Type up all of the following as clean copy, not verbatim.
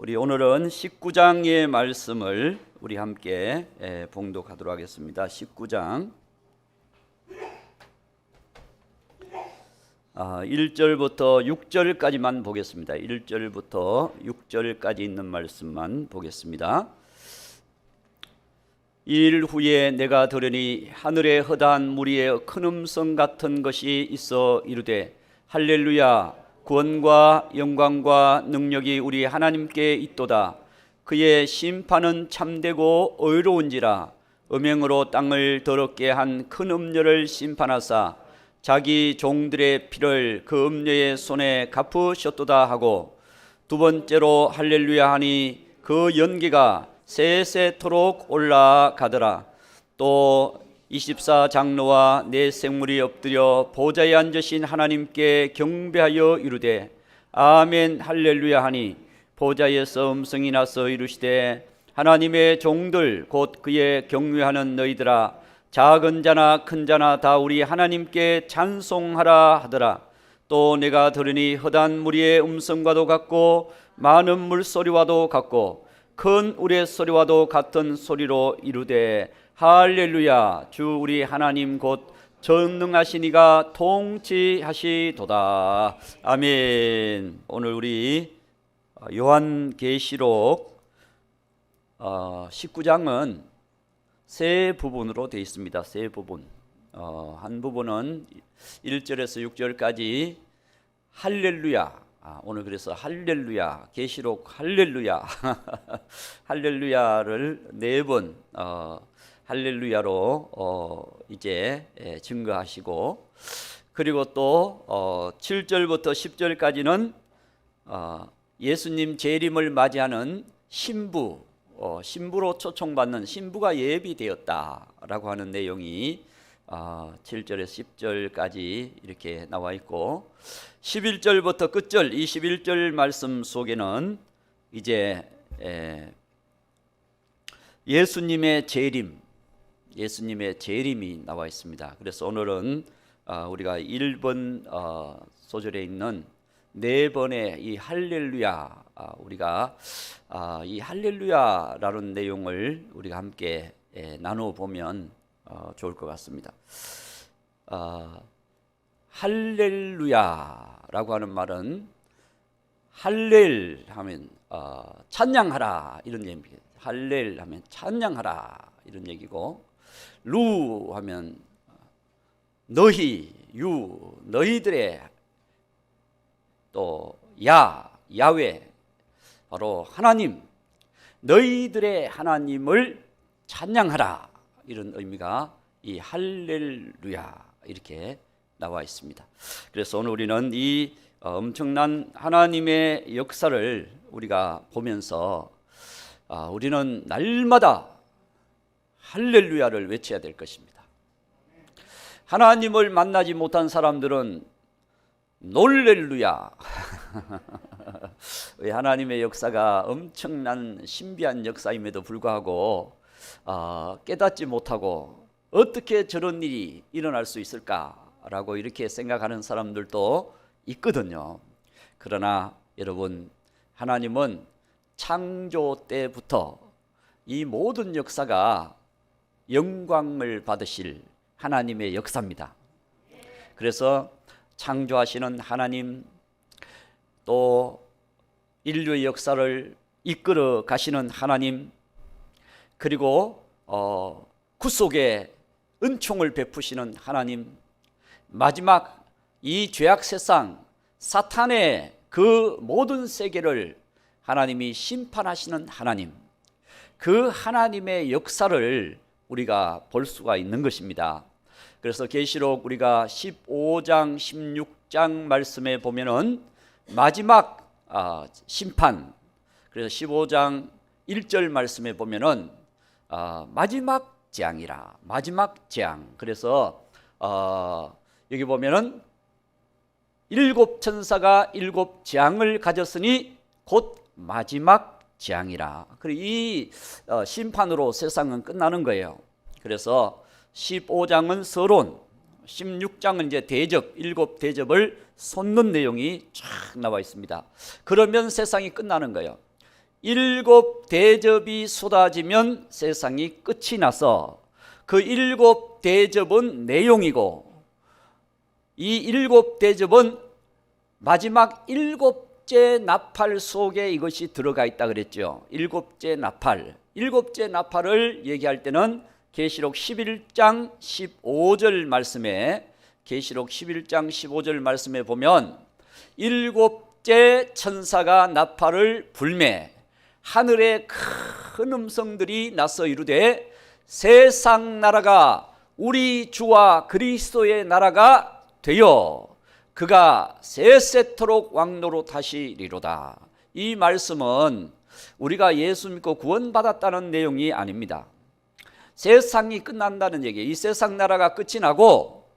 우리 오늘은 19장의 말씀을 우리 함께 봉독하도록 하겠습니다. 19장 1절부터 6절까지만 보겠습니다. 1절부터 6절까지 있는 말씀만 보겠습니다. 일 후에 내가 들으니 하늘에 허다한 무리의 큰 음성 같은 것이 있어 이르되 할렐루야, 구원과 영광과 능력이 우리 하나님께 있도다. 그의 심판은 참되고 의로운지라. 음행으로 땅을 더럽게 한 큰 음녀를 심판하사 자기 종들의 피를 그 음녀의 손에 갚으셨도다 하고, 두 번째로 할렐루야 하니 그 연기가 세세토록 올라가더라. 또 24장로와 네 생물이 엎드려 보좌에 앉으신 하나님께 경배하여 이르되 아멘 할렐루야 하니, 보좌에서 음성이 나서 이르시되 하나님의 종들 곧 그의 경외하는 너희들아, 작은 자나 큰 자나 다 우리 하나님께 찬송하라 하더라. 또 내가 들으니 허다한 무리의 음성과도 같고 많은 물소리와도 같고 큰 우레소리와도 같은 소리로 이르되 할렐루야, 주 우리 하나님 곧 전능하신 이가 통치하시도다. 아멘. 오늘 우리 요한계시록 19장은 세 부분으로 되어 있습니다. 세 부분. 한 부분은 1절에서 6절까지 할렐루야. 오늘 그래서 할렐루야, 계시록 할렐루야 할렐루야를 네 번 할렐루야로 이제 증거하시고, 그리고 또 7절부터 10절까지는 예수님 재림을 맞이하는 신부로 초청받는 신부가 예비되었다라고 하는 내용이 7절에서 10절까지 이렇게 나와 있고, 11절부터 끝절 21절 말씀 속에는 이제 예수님의 재림이 나와 있습니다. 그래서 오늘은 우리가 1번 소절에 있는 네 번의 이 할렐루야, 우리가 이 할렐루야라는 내용을 우리가 함께 나누어 보면 좋을 것 같습니다. 할렐루야라고 하는 말은 할렐 하면 찬양하라 이런 얘기입니다. 할렐 하면 찬양하라 이런 얘기고, 루 하면 너희들의, 또 야훼 바로 하나님, 너희들의 하나님을 찬양하라 이런 의미가 이 할렐루야 이렇게 나와 있습니다. 그래서 오늘 우리는 이 엄청난 하나님의 역사를 우리가 보면서 우리는 날마다 할렐루야를 외쳐야 될 것입니다. 하나님을 만나지 못한 사람들은 놀렐루야 하나님의 역사가 엄청난 신비한 역사임에도 불구하고 깨닫지 못하고 어떻게 저런 일이 일어날 수 있을까라고 이렇게 생각하는 사람들도 있거든요. 그러나 여러분, 하나님은 창조 때부터 이 모든 역사가 영광을 받으실 하나님의 역사입니다. 그래서 창조하시는 하나님, 또 인류의 역사를 이끌어 가시는 하나님, 그리고 구속의 은총을 베푸시는 하나님, 마지막 이 죄악 세상 사탄의 그 모든 세계를 하나님이 심판하시는 하나님, 그 하나님의 역사를 우리가 볼 수가 있는 것입니다. 그래서 계시록 우리가 15장 16장 말씀에 보면은 마지막 심판, 그래서 15장 1절 말씀에 보면은 마지막 재앙이라, 마지막 재앙. 그래서 여기 보면은 일곱 천사가 일곱 재앙을 가졌으니 곧 마지막 재앙이라. 그리고 이 심판으로 세상은 끝나는 거예요. 그래서 15장은 서론, 16장은 이제 대접, 일곱 대접을 쏟는 내용이 쫙 나와 있습니다. 그러면 세상이 끝나는 거예요. 일곱 대접이 쏟아지면 세상이 끝이 나서 그 일곱 대접은 내용이고, 이 일곱 대접은 마지막 일곱째 나팔 속에 이것이 들어가 있다 그랬죠. 일곱째 나팔. 일곱째 나팔을 얘기할 때는 계시록 11장 15절 말씀에, 계시록 11장 15절 말씀에 보면 일곱째 천사가 나팔을 불매 하늘에 큰 음성들이 나서 이르되 세상 나라가 우리 주와 그리스도의 나라가 되어 그가 세세토록 왕노로 타시리로다. 이 말씀은 우리가 예수 믿고 구원받았다는 내용이 아닙니다. 세상이 끝난다는 얘기예요. 이 세상 나라가 끝이 나고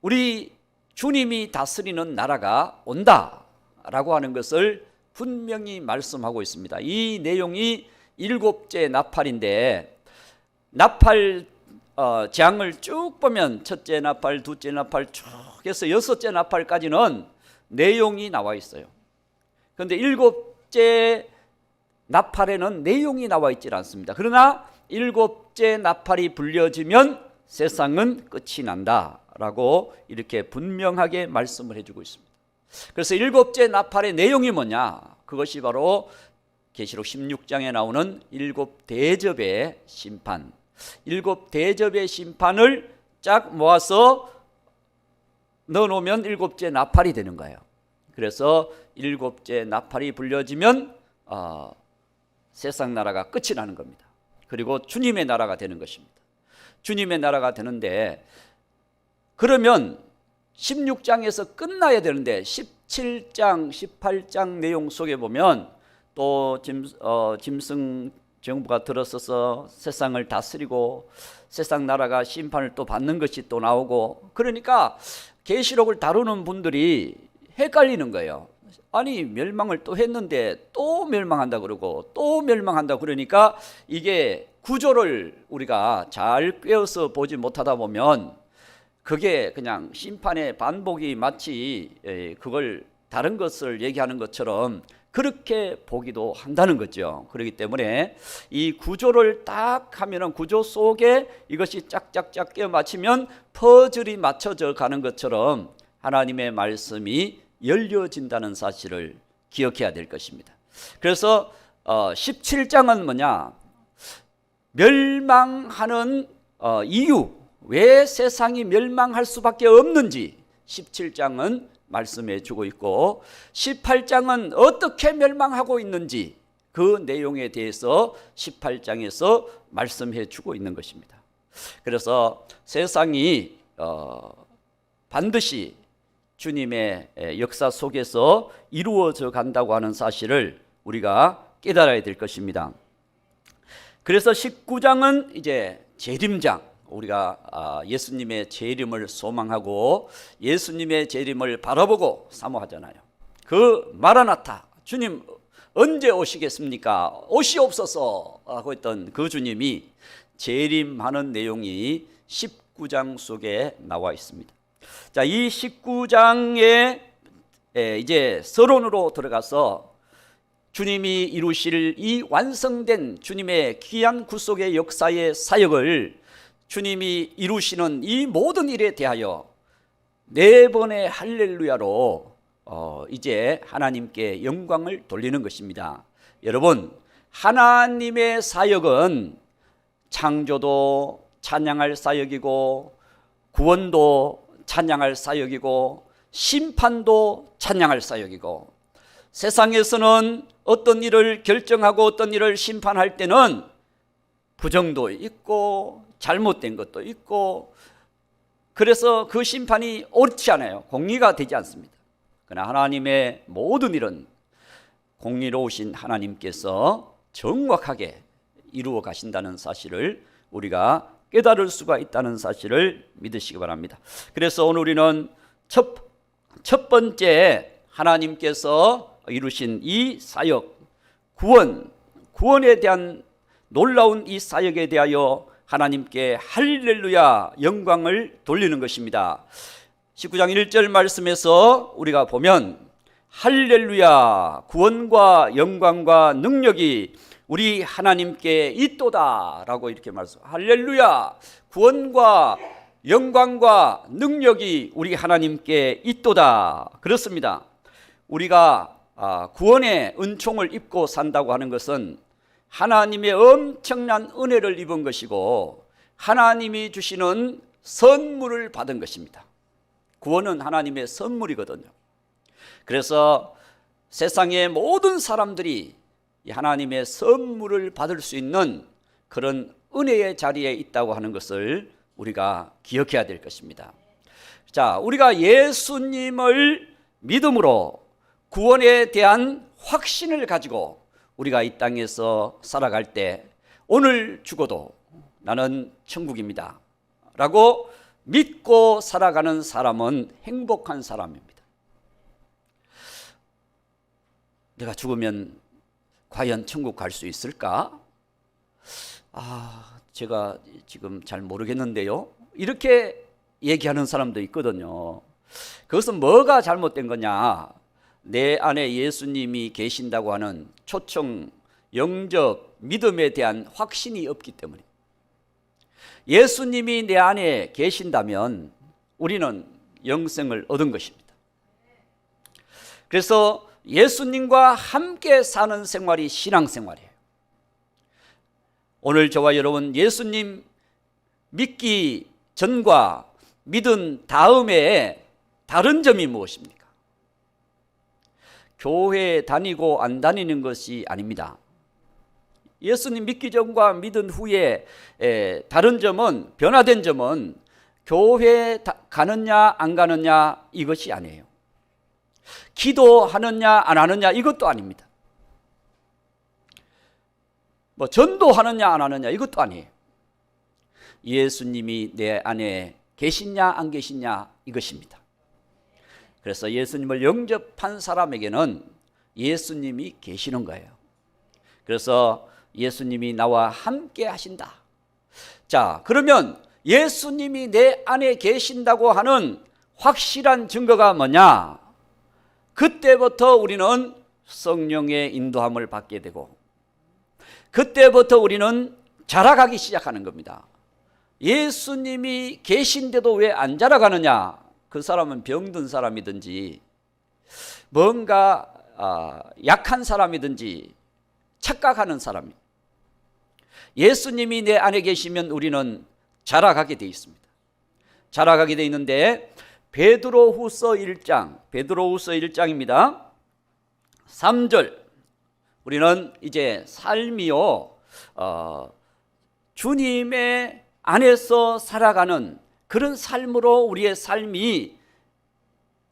우리 주님이 다스리는 나라가 온다라고 하는 것을 분명히 말씀하고 있습니다. 이 내용이 일곱째 나팔인데, 나팔 장을 쭉 보면 첫째 나팔, 둘째 나팔 쭉 해서 여섯째 나팔까지는 내용이 나와 있어요. 그런데 일곱째 나팔에는 내용이 나와 있지 않습니다. 그러나 일곱째 나팔이 불려지면 세상은 끝이 난다라고 이렇게 분명하게 말씀을 해주고 있습니다. 그래서 일곱째 나팔의 내용이 뭐냐? 그것이 바로 계시록 16장에 나오는 일곱 대접의 심판, 일곱 대접의 심판을 쫙 모아서 넣어놓으면 일곱째 나팔이 되는 거예요. 그래서 일곱째 나팔이 불려지면 세상 나라가 끝이 나는 겁니다. 그리고 주님의 나라가 되는 것입니다. 주님의 나라가 되는데, 그러면 16장에서 끝나야 되는데 17장, 18장 내용 속에 보면 또 짐승 정부가 들어서서 세상을 다스리고 세상 나라가 심판을 또 받는 것이 또 나오고, 그러니까 계시록을 다루는 분들이 헷갈리는 거예요. 아니, 멸망을 또 했는데 또 멸망한다 그러고 또 멸망한다 그러니까 이게 구조를 우리가 잘 꿰어서 보지 못하다 보면 그게 그냥 심판의 반복이 마치 그걸 다른 것을 얘기하는 것처럼 그렇게 보기도 한다는 거죠. 그렇기 때문에 이 구조를 딱 하면은 구조 속에 이것이 짝짝짝 끼어 맞추면 퍼즐이 맞춰져 가는 것처럼 하나님의 말씀이 열려진다는 사실을 기억해야 될 것입니다. 그래서 17장은 뭐냐? 멸망하는 이유, 왜 세상이 멸망할 수밖에 없는지 17장은 말씀해 주고 있고, 18장은 어떻게 멸망하고 있는지 그 내용에 대해서 18장에서 말씀해 주고 있는 것입니다. 그래서 세상이 반드시 주님의 역사 속에서 이루어져 간다고 하는 사실을 우리가 깨달아야 될 것입니다. 그래서 19장은 이제 재림장, 우리가 예수님의 재림을 소망하고 예수님의 재림을 바라보고 사모하잖아요. 그 마라나타, 주님 언제 오시겠습니까? 오시옵소서 하고 있던 그 주님이 재림하는 내용이 19장 속에 나와 있습니다. 자, 이 19장에 이제 서론으로 들어가서 주님이 이루실 이 완성된 주님의 귀한 구속의 역사의 사역을 주님이 이루시는 이 모든 일에 대하여 네 번의 할렐루야로 이제 하나님께 영광을 돌리는 것입니다. 여러분, 하나님의 사역은 창조도 찬양할 사역이고 구원도 찬양할 사역이고 심판도 찬양할 사역이고, 세상에서는 어떤 일을 결정하고 어떤 일을 심판할 때는 부정도 있고 잘못된 것도 있고, 그래서 그 심판이 옳지 않아요. 공의가 되지 않습니다. 그러나 하나님의 모든 일은 공의로우신 하나님께서 정확하게 이루어 가신다는 사실을 우리가 깨달을 수가 있다는 사실을 믿으시기 바랍니다. 그래서 오늘 우리는 첫 번째 하나님께서 이루신 이 사역, 구원에 대한 놀라운 이 사역에 대하여 하나님께 할렐루야 영광을 돌리는 것입니다. 19장 1절 말씀에서 우리가 보면 할렐루야, 구원과 영광과 능력이 우리 하나님께 있도다 라고 이렇게 말씀합니다. 할렐루야, 구원과 영광과 능력이 우리 하나님께 있도다. 그렇습니다. 우리가 구원의 은총을 입고 산다고 하는 것은 하나님의 엄청난 은혜를 입은 것이고 하나님이 주시는 선물을 받은 것입니다. 구원은 하나님의 선물이거든요. 그래서 세상의 모든 사람들이 하나님의 선물을 받을 수 있는 그런 은혜의 자리에 있다고 하는 것을 우리가 기억해야 될 것입니다. 자, 우리가 예수님을 믿음으로 구원에 대한 확신을 가지고 우리가 이 땅에서 살아갈 때 오늘 죽어도 나는 천국입니다 라고 믿고 살아가는 사람은 행복한 사람입니다. 내가 죽으면 과연 천국 갈 수 있을까? 제가 지금 잘 모르겠는데요. 이렇게 얘기하는 사람도 있거든요. 그것은 뭐가 잘못된 거냐? 내 안에 예수님이 계신다고 하는 초청, 영적, 믿음에 대한 확신이 없기 때문에. 예수님이 내 안에 계신다면 우리는 영생을 얻은 것입니다. 그래서 예수님과 함께 사는 생활이 신앙생활이에요. 오늘 저와 여러분 예수님 믿기 전과 믿은 다음에 다른 점이 무엇입니까? 교회 다니고 안 다니는 것이 아닙니다. 예수님 믿기 전과 믿은 후에 다른 점은, 변화된 점은 교회 가느냐 안 가느냐 이것이 아니에요. 기도하느냐 안 하느냐 이것도 아닙니다. 전도하느냐 안 하느냐 이것도 아니에요. 예수님이 내 안에 계시냐 안 계시냐 이것입니다. 그래서 예수님을 영접한 사람에게는 예수님이 계시는 거예요. 그래서 예수님이 나와 함께 하신다. 자, 그러면 예수님이 내 안에 계신다고 하는 확실한 증거가 뭐냐? 그때부터 우리는 성령의 인도함을 받게 되고 그때부터 우리는 자라가기 시작하는 겁니다. 예수님이 계신데도 왜 안 자라가느냐? 그 사람은 병든 사람이든지 뭔가 약한 사람이든지 착각하는 사람이. 예수님이 내 안에 계시면 우리는 자라가게 돼 있습니다. 자라가게 돼 있는데 베드로후서 1장입니다. 3절. 우리는 이제 삶이요 주님의 안에서 살아가는 그런 삶으로 우리의 삶이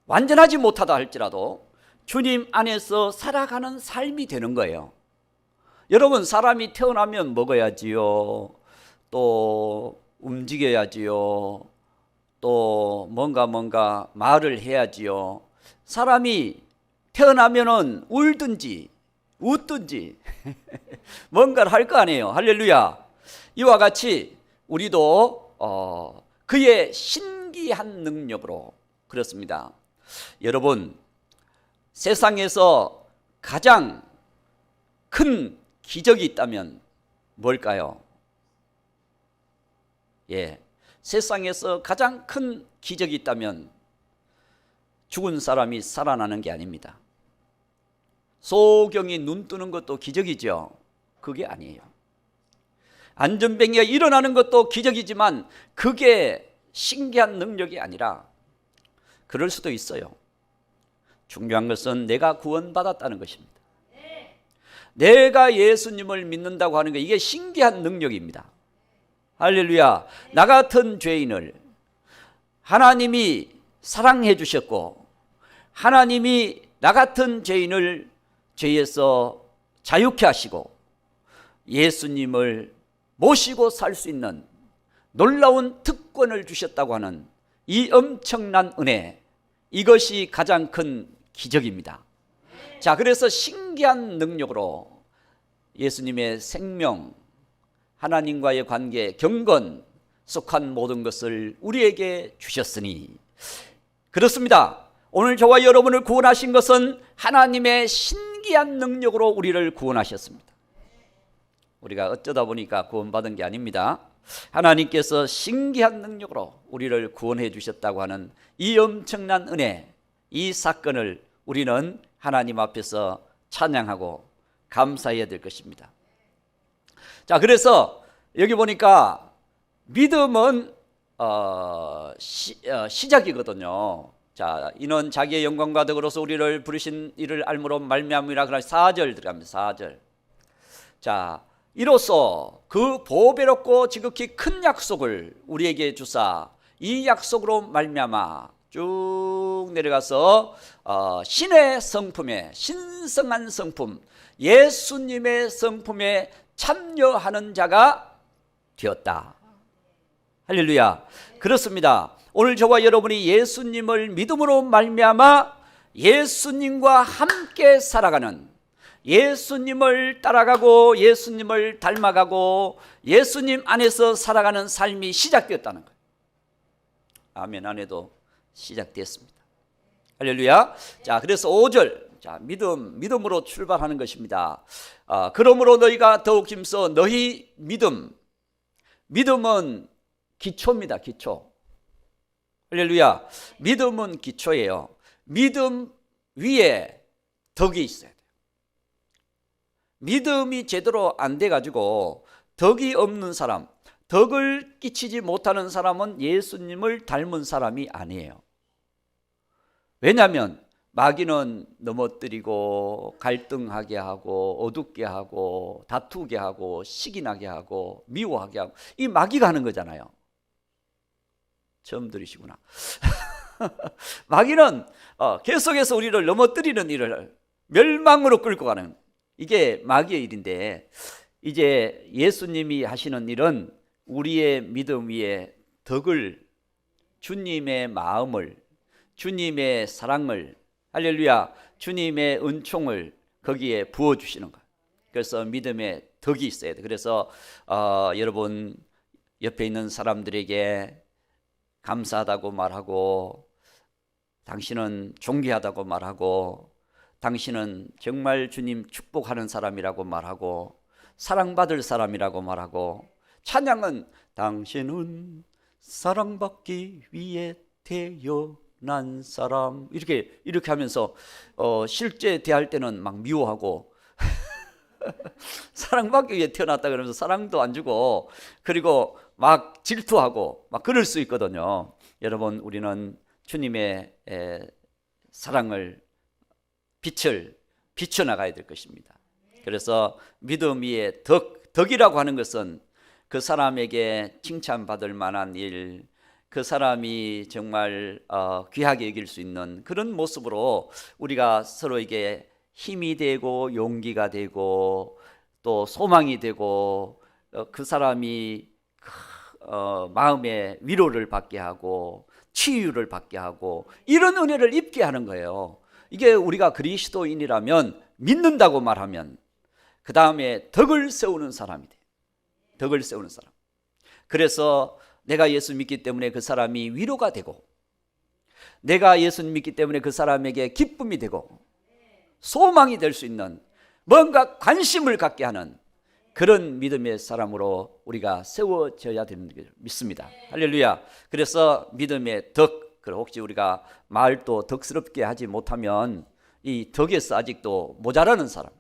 완전하지 못하다 할지라도 주님 안에서 살아가는 삶이 되는 거예요. 여러분, 사람이 태어나면 먹어야지요, 또 움직여야지요, 또 뭔가 말을 해야지요. 사람이 태어나면은 울든지 웃든지 뭔가를 할 거 아니에요. 할렐루야. 이와 같이 우리도 그의 신기한 능력으로, 그렇습니다. 여러분, 세상에서 가장 큰 기적이 있다면 뭘까요? 세상에서 가장 큰 기적이 있다면 죽은 사람이 살아나는 게 아닙니다. 소경이 눈 뜨는 것도 기적이죠. 그게 아니에요. 안전뱅이가 일어나는 것도 기적이지만 그게 신기한 능력이 아니라, 그럴 수도 있어요. 중요한 것은 내가 구원받았다는 것입니다. 내가 예수님을 믿는다고 하는 게 이게 신기한 능력입니다. 할렐루야. 나 같은 죄인을 하나님이 사랑해 주셨고 하나님이 나 같은 죄인을 죄에서 자유케 하시고 예수님을 모시고 살 수 있는 놀라운 특권을 주셨다고 하는 이 엄청난 은혜, 이것이 가장 큰 기적입니다. 자, 그래서 신기한 능력으로 예수님의 생명, 하나님과의 관계, 경건 속한 모든 것을 우리에게 주셨으니, 그렇습니다. 오늘 저와 여러분을 구원하신 것은 하나님의 신기한 능력으로 우리를 구원하셨습니다. 우리가 어쩌다 보니까 구원받은 게 아닙니다. 하나님께서 신기한 능력으로 우리를 구원해 주셨다고 하는 이 엄청난 은혜, 이 사건을 우리는 하나님 앞에서 찬양하고 감사해야 될 것입니다. 자, 그래서 여기 보니까 믿음은 시작이거든요. 자, 이는 자기의 영광과 덕으로서 우리를 부르신 이를 알므로 말미암으리라. 그러나 4절 들어갑니다. 4절. 자, 이로써 그 보배롭고 지극히 큰 약속을 우리에게 주사 이 약속으로 말미암아 쭉 내려가서 신의 성품에, 신성한 성품, 예수님의 성품에 참여하는 자가 되었다. 할렐루야. 그렇습니다. 오늘 저와 여러분이 예수님을 믿음으로 말미암아 예수님과 함께 살아가는, 예수님을 따라가고 예수님을 닮아가고 예수님 안에서 살아가는 삶이 시작되었다는 거예요. 아멘. 안에도 시작됐습니다. 할렐루야. 자, 그래서 5절. 자, 믿음으로 출발하는 것입니다. 그러므로 너희가 더욱 힘써 너희 믿음은 기초입니다. 기초. 할렐루야. 믿음은 기초예요. 믿음 위에 덕이 있어야 돼요. 믿음이 제대로 안 돼가지고 덕이 없는 사람, 덕을 끼치지 못하는 사람은 예수님을 닮은 사람이 아니에요. 왜냐하면 마귀는 넘어뜨리고 갈등하게 하고 어둡게 하고 다투게 하고 시기나게 하고 미워하게 하고, 이 마귀가 하는 거잖아요. 처음 들으시구나. 마귀는 계속해서 우리를 넘어뜨리는 일을, 멸망으로 끌고 가는, 이게 마귀의 일인데, 이제 예수님이 하시는 일은 우리의 믿음 위에 덕을, 주님의 마음을, 주님의 사랑을, 할렐루야, 주님의 은총을 거기에 부어주시는 거예요. 그래서 믿음의 덕이 있어야 돼요. 그래서 여러분 옆에 있는 사람들에게 감사하다고 말하고, 당신은 존귀하다고 말하고, 당신은 정말 주님 축복하는 사람이라고 말하고, 사랑받을 사람이라고 말하고, 찬양은 당신은 사랑받기 위해 태어난 사람, 이렇게 하면서 실제 대할 때는 막 미워하고 사랑받기 위해 태어났다 그러면서 사랑도 안 주고, 그리고 막 질투하고 막 그럴 수 있거든요. 여러분, 우리는 주님의 사랑을, 빛을 비춰나가야 될 것입니다. 그래서 믿음 위에 덕이라고 하는 것은 그 사람에게 칭찬받을 만한 일, 그 사람이 정말 귀하게 여길 수 있는 그런 모습으로 우리가 서로에게 힘이 되고 용기가 되고 또 소망이 되고, 그 사람이 마음의 위로를 받게 하고 치유를 받게 하고, 이런 은혜를 입게 하는 거예요. 이게 우리가 그리스도인이라면, 믿는다고 말하면 그 다음에 덕을 세우는 사람이 돼요. 덕을 세우는 사람. 그래서 내가 예수 믿기 때문에 그 사람이 위로가 되고, 내가 예수 믿기 때문에 그 사람에게 기쁨이 되고 소망이 될 수 있는, 뭔가 관심을 갖게 하는 그런 믿음의 사람으로 우리가 세워져야 되는 걸 믿습니다. 할렐루야. 그래서 믿음의 덕, 혹시 우리가 말도 덕스럽게 하지 못하면 이 덕에서 아직도 모자라는 사람.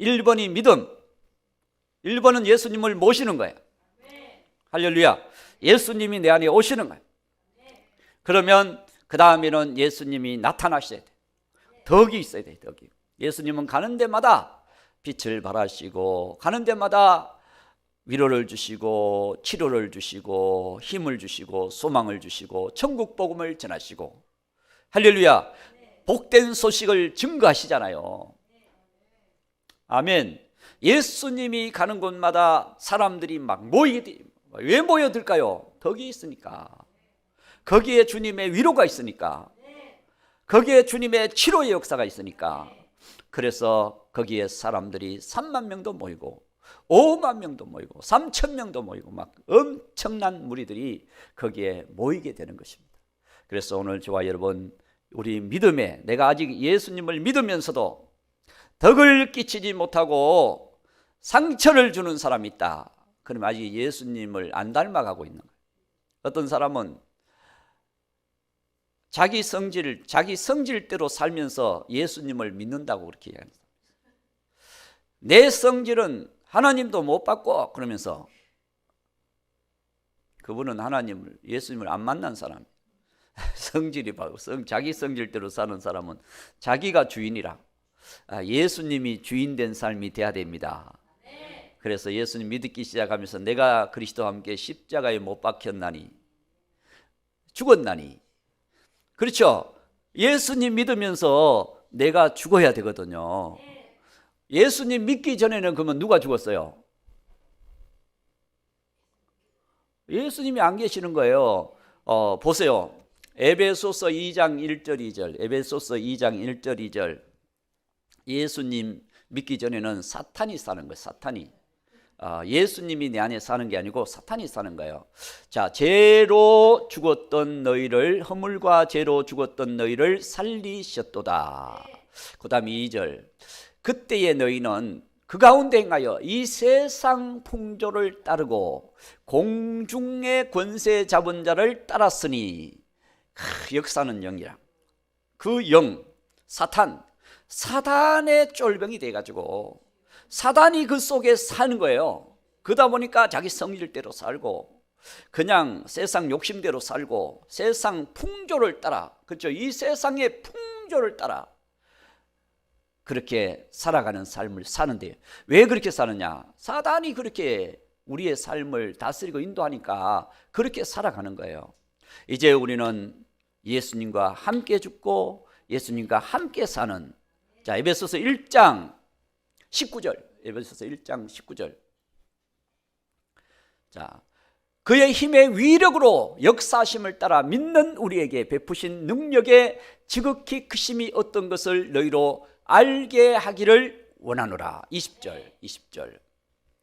1번이 믿음, 1번은 예수님을 모시는 거예요. 할렐루야. 예수님이 내 안에 오시는 거예요. 그러면 그 다음에는 예수님이 나타나셔야 돼요. 덕이 있어야 돼요. 덕이. 예수님은 가는 데마다 빛을 발하시고, 가는 데마다 위로를 주시고 치료를 주시고 힘을 주시고 소망을 주시고 천국 복음을 전하시고, 할렐루야, 복된 소식을 증거하시잖아요. 아멘. 예수님이 가는 곳마다 사람들이 막 모이게, 왜 모여들까요? 덕이 있으니까. 거기에 주님의 위로가 있으니까, 거기에 주님의 치료의 역사가 있으니까. 그래서 거기에 사람들이 3만 명도 모이고 5만 명도 모이고 3천 명도 모이고 막 엄청난 무리들이 거기에 모이게 되는 것입니다. 그래서 오늘 저와 여러분 우리 믿음에 내가 아직 예수님을 믿으면서도 덕을 끼치지 못하고 상처를 주는 사람이 있다. 그러면 아직 예수님을 안 닮아가고 있는 거예요. 어떤 사람은 자기 성질대로 살면서 예수님을 믿는다고 그렇게 이야기합니다. 내 성질은 하나님도 못 받고 그러면서 그분은 예수님을 안 만난 사람이에요. 성질이 바로 자기 성질대로 사는 사람은 자기가 주인이라. 예수님이 주인된 삶이 돼야 됩니다. 그래서 예수님 믿기 시작하면서 내가 그리스도와 함께 십자가에 못 박혔나니 죽었나니. 그렇죠. 예수님 믿으면서 내가 죽어야 되거든요. 예수님 믿기 전에는 그러면 누가 죽었어요? 예수님이 안 계시는 거예요. 보세요. 에베소서 2장 1절 2절. 에베소서 2장 1절 2절. 예수님 믿기 전에는 사탄이 사는 거예요. 사탄이. 예수님이 내 안에 사는 게 아니고 사탄이 사는 거예요. 자, 죄로 죽었던 너희를, 허물과 죄로 죽었던 너희를 살리셨도다. 그 다음 2절. 그때의 너희는 그 가운데 행하여 이 세상 풍조를 따르고 공중의 권세 잡은 자를 따랐으니, 역사는 영이라. 그 영, 사단의 쫄병이 돼가지고 사단이 그 속에 사는 거예요. 그러다 보니까 자기 성질대로 살고 그냥 세상 욕심대로 살고 세상 풍조를 따라, 그렇죠? 이 세상의 풍조를 따라 그렇게 살아가는 삶을 사는데요. 왜 그렇게 사느냐? 사단이 그렇게 우리의 삶을 다스리고 인도하니까 그렇게 살아가는 거예요. 이제 우리는 예수님과 함께 죽고 예수님과 함께 사는, 자, 에베소서 1장 19절. 에베소서 1장 19절. 자, 그의 힘의 위력으로 역사하심을 따라 믿는 우리에게 베푸신 능력의 지극히 크심이 어떤 것을 너희로 알게 하기를 원하노라. 20절.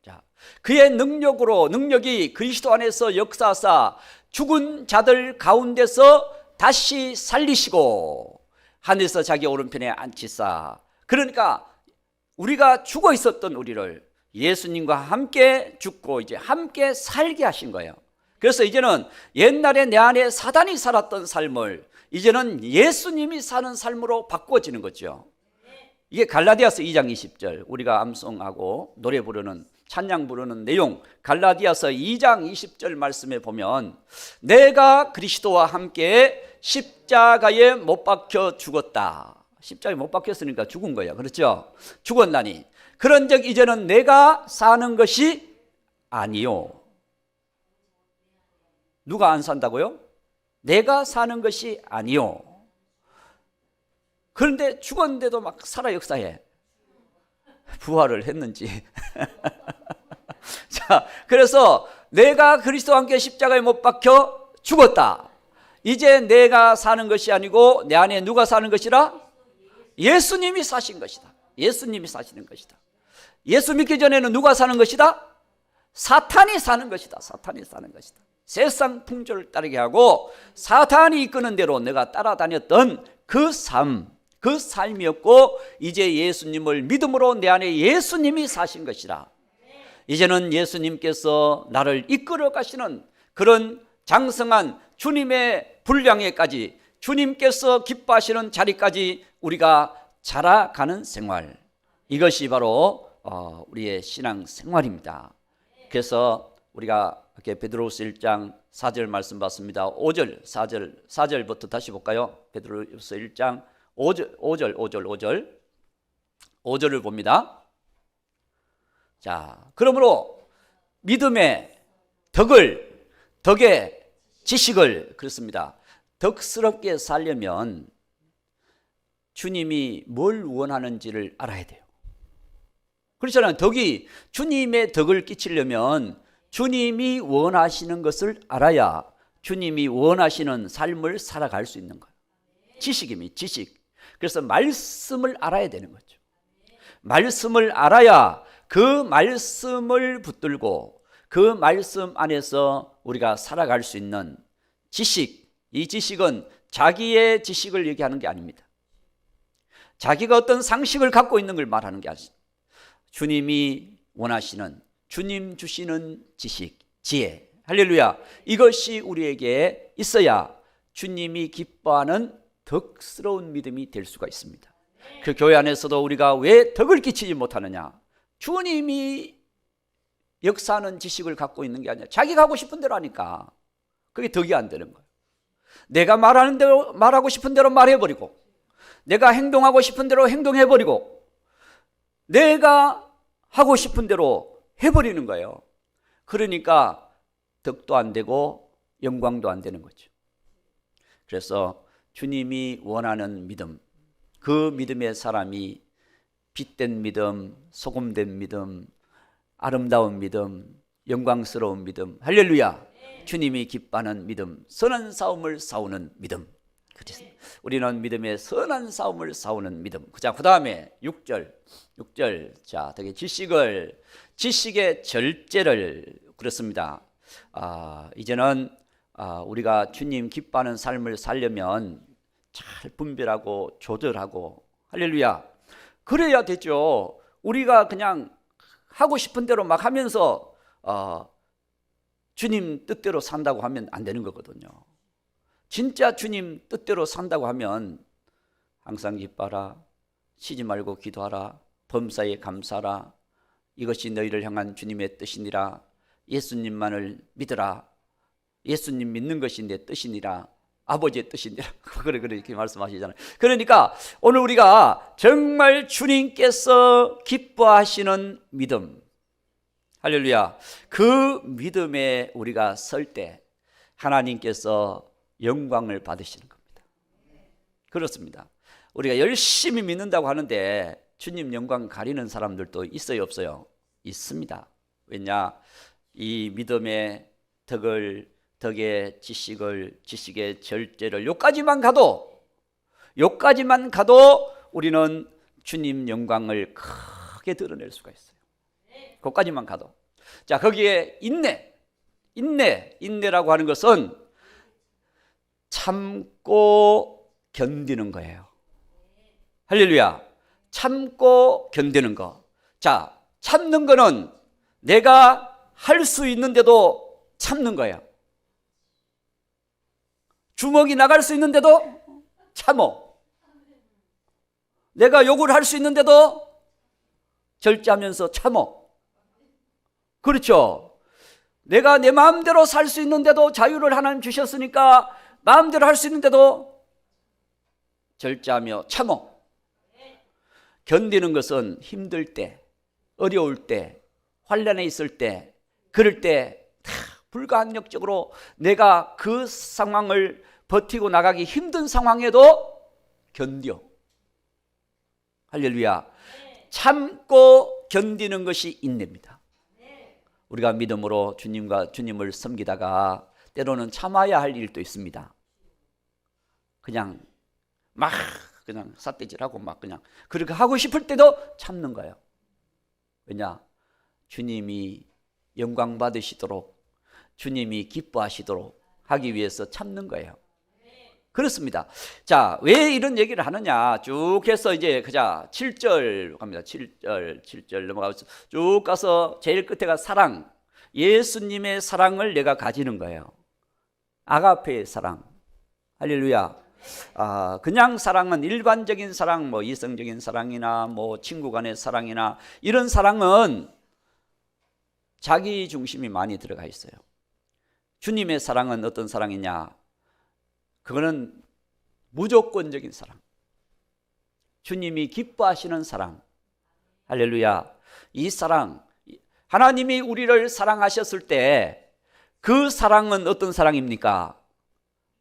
자, 그의 능력이 그리스도 안에서 역사하사 죽은 자들 가운데서 다시 살리시고 하늘에서 자기 오른편에 앉히사. 그러니까 우리가 죽어 있었던 우리를 예수님과 함께 죽고 이제 함께 살게 하신 거예요. 그래서 이제는 옛날에 내 안에 사단이 살았던 삶을 이제는 예수님이 사는 삶으로 바꿔지는 거죠. 이게 갈라디아서 2장 20절, 우리가 암송하고 노래 부르는, 찬양 부르는 내용, 갈라디아서 2장 20절 말씀에 보면 내가 그리스도와 함께 십자가에 못 박혀 죽었다. 십자가에 못 박혔으니까 죽은 거예요. 그렇죠? 죽었나니 그런즉 이제는 내가 사는 것이 아니요. 누가 안 산다고요? 내가 사는 것이 아니요. 그런데 죽었는데도 막 살아 역사해. 부활을 했는지. 자, 그래서 내가 그리스도와 함께 십자가에 못 박혀 죽었다. 이제 내가 사는 것이 아니고 내 안에 누가 사는 것이라? 예수님이 사신 것이다. 예수님이 사시는 것이다. 예수 믿기 전에는 누가 사는 것이다? 사탄이 사는 것이다. 사탄이 사는 것이다. 세상 풍조를 따르게 하고 사탄이 이끄는 대로 내가 따라다녔던 그 삶이었고 이제 예수님을 믿음으로 내 안에 예수님이 사신 것이라. 이제는 예수님께서 나를 이끌어 가시는 그런 장성한 주님의 분량에까지, 주님께서 기뻐하시는 자리까지 우리가 자라가는 생활, 이것이 바로 우리의 신앙 생활입니다. 그래서 우리가 이렇게 베드로후서 1장 4절 말씀 봤습니다. 4절부터 다시 볼까요? 베드로후서 1장 5절을 봅니다. 자, 그러므로 믿음의 덕의 지식을, 그렇습니다. 덕스럽게 살려면 주님이 뭘 원하는지를 알아야 돼요. 그렇잖아요. 주님의 덕을 끼치려면 주님이 원하시는 것을 알아야 주님이 원하시는 삶을 살아갈 수 있는 거예요. 지식. 그래서 말씀을 알아야 되는 거죠. 말씀을 알아야 그 말씀을 붙들고 그 말씀 안에서 우리가 살아갈 수 있는 지식, 이 지식은 자기의 지식을 얘기하는 게 아닙니다. 자기가 어떤 상식을 갖고 있는 걸 말하는 게 아니죠. 주님이 원하시는, 주님 주시는 지식, 지혜, 할렐루야, 이것이 우리에게 있어야 주님이 기뻐하는 덕스러운 믿음이 될 수가 있습니다. 그 교회 안에서도 우리가 왜 덕을 끼치지 못하느냐? 주님이 역사하는 지식을 갖고 있는 게 아니라 자기가 하고 싶은 대로 하니까 그게 덕이 안 되는 거예요. 내가 말하는 대로, 말하고 싶은 대로 말해버리고, 내가 행동하고 싶은 대로 행동해버리고, 내가 하고 싶은 대로 해버리는 거예요. 그러니까 덕도 안 되고 영광도 안 되는 거죠. 그래서 주님이 원하는 믿음, 그 믿음의 사람이 빛된 믿음, 소금된 믿음, 아름다운 믿음, 영광스러운 믿음, 할렐루야, 주님이 기뻐하는 믿음, 선한 싸움을 싸우는 믿음. 우리는 믿음의 선한 싸움을 싸우는 믿음. 자, 그 다음에 6절. 자, 되게 지식의 절제를 그렇습니다. 이제는 우리가 주님 기뻐하는 삶을 살려면 잘 분별하고 조절하고, 할렐루야, 그래야 되죠. 우리가 그냥 하고 싶은 대로 막 하면서 주님 뜻대로 산다고 하면 안 되는 거거든요. 진짜 주님 뜻대로 산다고 하면 항상 기뻐하라, 쉬지 말고 기도하라, 범사에 감사하라, 이것이 너희를 향한 주님의 뜻이니라, 예수님만을 믿으라, 예수님 믿는 것이 내 뜻이니라, 아버지의 뜻이니라. 그래 이렇게 말씀하시잖아요. 그러니까 오늘 우리가 정말 주님께서 기뻐하시는 믿음, 할렐루야, 그 믿음에 우리가 설 때 하나님께서 영광을 받으시는 겁니다. 그렇습니다. 우리가 열심히 믿는다고 하는데 주님 영광 가리는 사람들도 있어요, 없어요? 있습니다. 왜냐? 이 믿음의 덕의 지식의 절제를 요까지만 가도 우리는 주님 영광을 크게 드러낼 수가 있어요. 거기까지만 가도. 자, 거기에 인내라고 하는 것은 참고 견디는 거예요. 할렐루야. 참고 견디는 거. 자, 참는 거는 내가 할 수 있는데도 참는 거예요. 주먹이 나갈 수 있는데도 참어. 내가 욕을 할 수 있는데도 절제하면서 참어. 그렇죠. 내가 내 마음대로 살 수 있는데도, 자유를 하나님 주셨으니까 마음대로 할 수 있는데도 절제하며 참어. 견디는 것은 힘들 때, 어려울 때, 환난에 있을 때, 그럴 때 다 불가항력적으로 내가 그 상황을 버티고 나가기 힘든 상황에도 견뎌. 할렐루야. 참고 견디는 것이 인내입니다. 우리가 믿음으로 주님을 섬기다가 때로는 참아야 할 일도 있습니다. 그냥 삿대질하고 그냥 그렇게 하고 싶을 때도 참는 거예요. 왜냐? 주님이 영광 받으시도록, 주님이 기뻐하시도록 하기 위해서 참는 거예요. 그렇습니다. 자, 왜 이런 얘기를 하느냐? 쭉 해서 이제 7절 갑니다. 7절 넘어가서 쭉 가서 제일 끝에가 사랑. 예수님의 사랑을 내가 가지는 거예요. 아가페의 사랑. 할렐루야. 그냥 사랑은 일반적인 사랑, 이성적인 사랑이나 친구 간의 사랑이나 이런 사랑은 자기 중심이 많이 들어가 있어요. 주님의 사랑은 어떤 사랑이냐? 그거는 무조건적인 사랑. 주님이 기뻐하시는 사랑. 할렐루야. 이 사랑, 하나님이 우리를 사랑하셨을 때 그 사랑은 어떤 사랑입니까?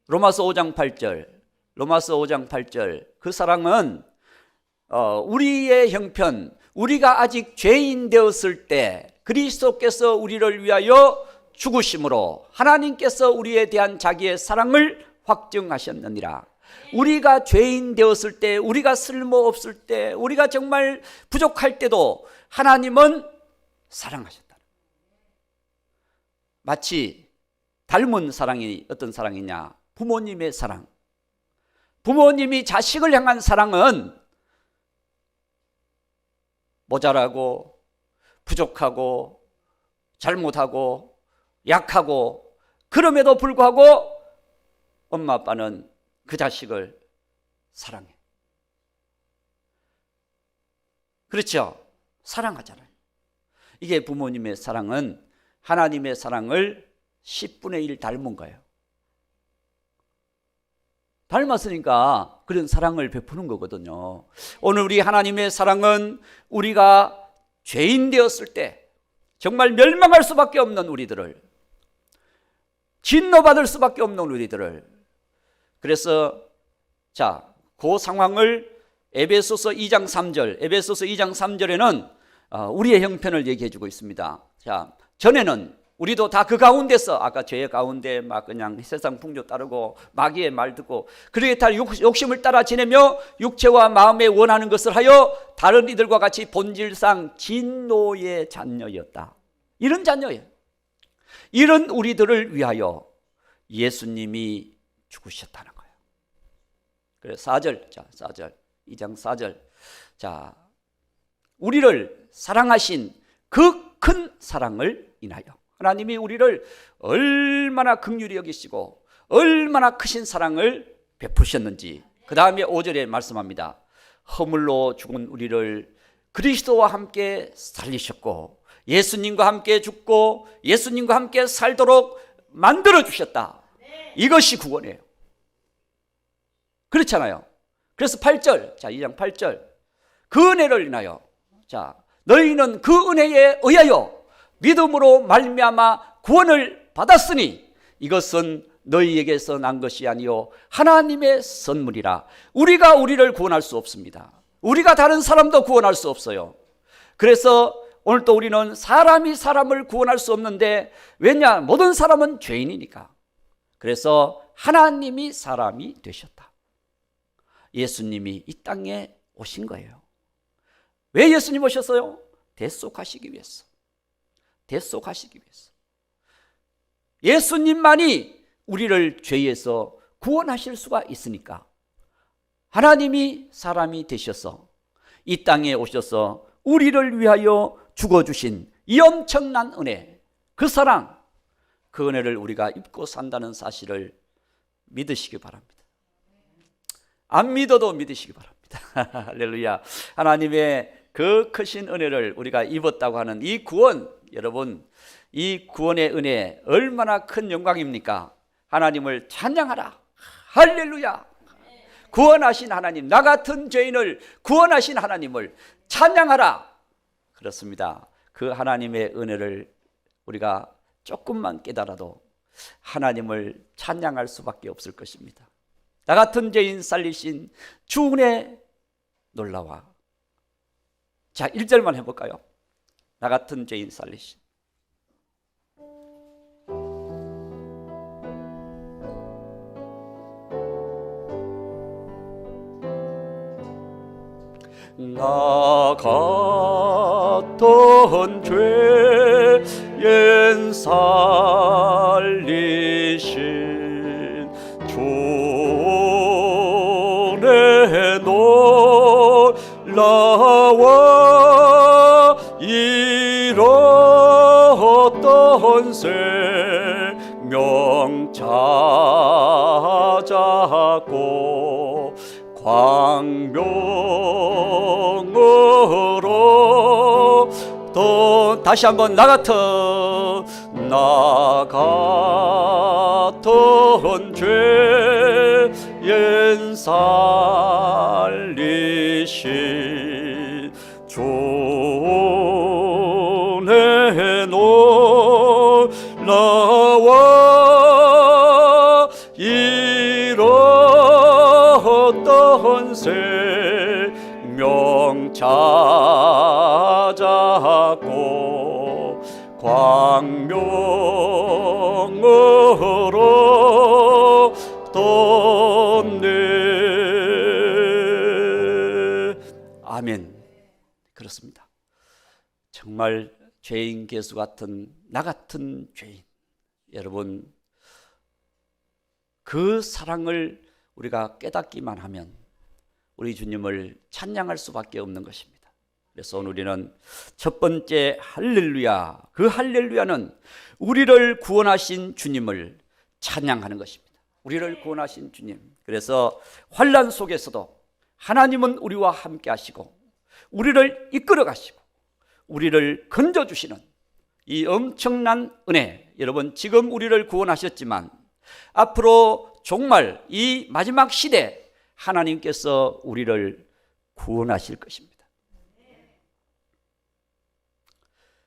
로마서 5장 8절. 그 사랑은 우리의 형편, 우리가 아직 죄인 되었을 때 그리스도께서 우리를 위하여 죽으심으로 하나님께서 우리에 대한 자기의 사랑을 확증하셨느니라. 우리가 죄인 되었을 때, 우리가 쓸모없을 때, 우리가 정말 부족할 때도 하나님은 사랑하셨다. 마치 닮은 사랑이 어떤 사랑이냐? 부모님의 사랑. 부모님이 자식을 향한 사랑은 모자라고 부족하고 잘못하고 약하고, 그럼에도 불구하고 엄마 아빠는 그 자식을 사랑해. 그렇죠? 사랑하잖아요. 이게 부모님의 사랑은 하나님의 사랑을 10분의 1 닮은 거예요. 닮았으니까 그런 사랑을 베푸는 거거든요. 오늘 우리 하나님의 사랑은 우리가 죄인 되었을 때 정말 멸망할 수밖에 없는 우리들을, 진노받을 수밖에 없는 우리들을, 그래서 그 상황을 에베소서 2장 3절에는 우리의 형편을 얘기해 주고 있습니다. 전에는 우리도 다 그 가운데서, 아까 죄의 가운데 막 그냥 세상 풍조 따르고 마귀의 말 듣고 그렇게 다 욕심을 따라 지내며 육체와 마음에 원하는 것을 하여 다른 이들과 같이 본질상 진노의 자녀였다. 이런 자녀예요. 이런 우리들을 위하여 예수님이 죽으셨다는 거예요. 그래서 4절, 2장 4절. 우리를 사랑하신 그 큰 사랑을 인하여, 하나님이 우리를 얼마나 긍휼히 여기시고 얼마나 크신 사랑을 베푸셨는지, 그 다음에 5절에 말씀합니다. 허물로 죽은 우리를 그리스도와 함께 살리셨고 예수님과 함께 죽고 예수님과 함께 살도록 만들어 주셨다. 이것이 구원이에요. 그렇잖아요. 그래서 8절, 2장 8절, 그 은혜를 인하여, 너희는 그 은혜에 의하여 믿음으로 말미암아 구원을 받았으니 이것은 너희에게서 난 것이 아니요 하나님의 선물이라. 우리가 우리를 구원할 수 없습니다. 우리가 다른 사람도 구원할 수 없어요. 그래서 오늘 또 우리는 사람이 사람을 구원할 수 없는데, 왜냐? 모든 사람은 죄인이니까. 그래서 하나님이 사람이 되셨다. 예수님이 이 땅에 오신 거예요. 왜 예수님 오셨어요? 대속하시기 위해서. 대속하시기 위해서. 예수님만이 우리를 죄에서 구원하실 수가 있으니까 하나님이 사람이 되셔서 이 땅에 오셔서 우리를 위하여 죽어주신 이 엄청난 은혜, 그 사랑, 그 은혜를 우리가 입고 산다는 사실을 믿으시기 바랍니다. 안 믿어도 믿으시기 바랍니다. 할렐루야. 하나님의 그 크신 은혜를 우리가 입었다고 하는 이 구원, 여러분, 이 구원의 은혜 얼마나 큰 영광입니까? 하나님을 찬양하라. 할렐루야. 구원하신 하나님, 나 같은 죄인을 구원하신 하나님을 찬양하라. 그렇습니다. 그 하나님의 은혜를 우리가 조금만 깨달아도 하나님을 찬양할 수밖에 없을 것입니다. 나 같은 죄인 살리신 주 은혜 놀라와. 1절만 해볼까요? 나 같은 죄인 살리신. 나 같은 죄인 살리신 주 은혜 놀라와 잃었던 생명 찾았고 광명으로 또 다시 한번 나 같은 죄인 살리신 주 은혜 놀라와 잃었던 생명 찾았고 광명으로 떴네. 아멘. 그렇습니다. 정말 죄인 개수 같은 나 같은 죄인, 여러분, 그 사랑을 우리가 깨닫기만 하면 우리 주님을 찬양할 수밖에 없는 것입니다. 그래서 오늘 우리는 첫 번째 할렐루야, 그 할렐루야는 우리를 구원하신 주님을 찬양하는 것입니다. 우리를 구원하신 주님. 그래서 환난 속에서도 하나님은 우리와 함께 하시고 우리를 이끌어 가시고 우리를 건져주시는 이 엄청난 은혜, 여러분 지금 우리를 구원하셨지만 앞으로 정말 이 마지막 시대 하나님께서 우리를 구원하실 것입니다.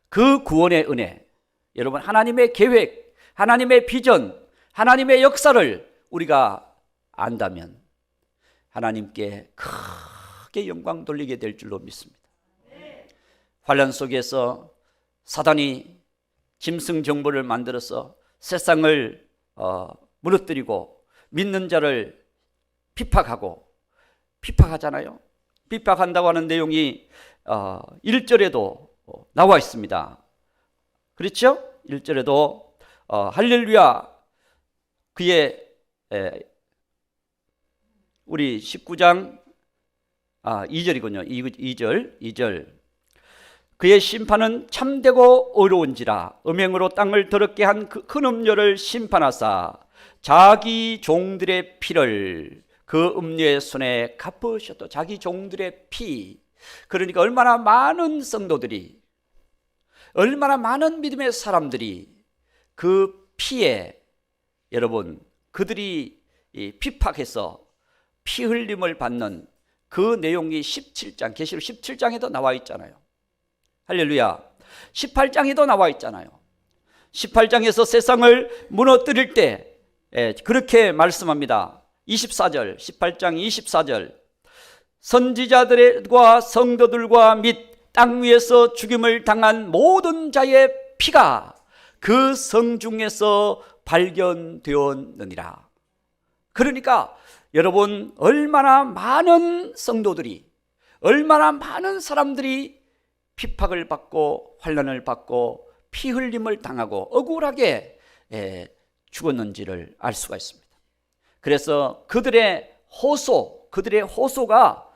그 구원의 은혜, 여러분 하나님의 계획, 하나님의 비전, 하나님의 역사를 우리가 안다면 하나님께 크게 영광 돌리게 될 줄로 믿습니다. 환난 속에서 사단이 짐승 정보를 만들어서 세상을 무너뜨리고 믿는 자를 비판하잖아요. 비판한다고 하는 내용이 1절에도 나와 있습니다. 그렇죠? 1절에도 할렐루야, 그의 우리 19장 2절이군요. 2절 그의 심판은 참되고 어려운지라 음행으로 땅을 더럽게 한 그 큰 음료를 심판하사 자기 종들의 피를 그 음료의 손에 갚으셨다. 자기 종들의 피, 그러니까 얼마나 많은 성도들이, 얼마나 많은 믿음의 사람들이 그 피에, 여러분 그들이 핍박해서 피 흘림을 받는 그 내용이 17장, 계시록 17장에도 나와 있잖아요. 할렐루야. 18장에도 나와 있잖아요. 18장에서 세상을 무너뜨릴 때 그렇게 말씀합니다. 24절, 18장 24절, 선지자들과 성도들과 및 땅 위에서 죽임을 당한 모든 자의 피가 그 성중에서 발견되었느니라. 그러니까 여러분 얼마나 많은 성도들이, 얼마나 많은 사람들이 핍박을 받고 환난을 받고 피 흘림을 당하고 억울하게 죽었는지를 알 수가 있습니다. 그래서 그들의 호소가